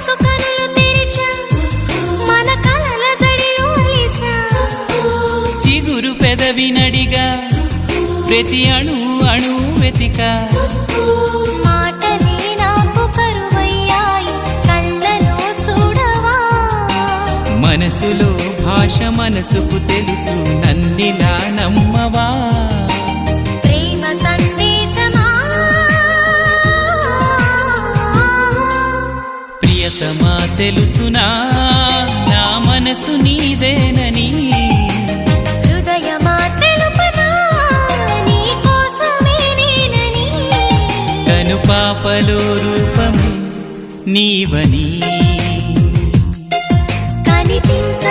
మనసు కనులు తెరిచా మన కలల జడిలో అలిసా చిగురు పెదవి నడిగా ప్రతి అణు అణు వెతిక మాటలే నాకు కరువయ్యాయి కళ్ళలో చూడవా మనసులో భాష మనసుకు తెలుసు నన్నిలా నమ్మవా ప్రేమ సందేశమా ప్రియతమా తెలుసునా నా మనసు నీదేనని హృదయమా తెలుపనా నీ కోసమే నేనని కను పాపలో రూపమే నీవని కనిపించ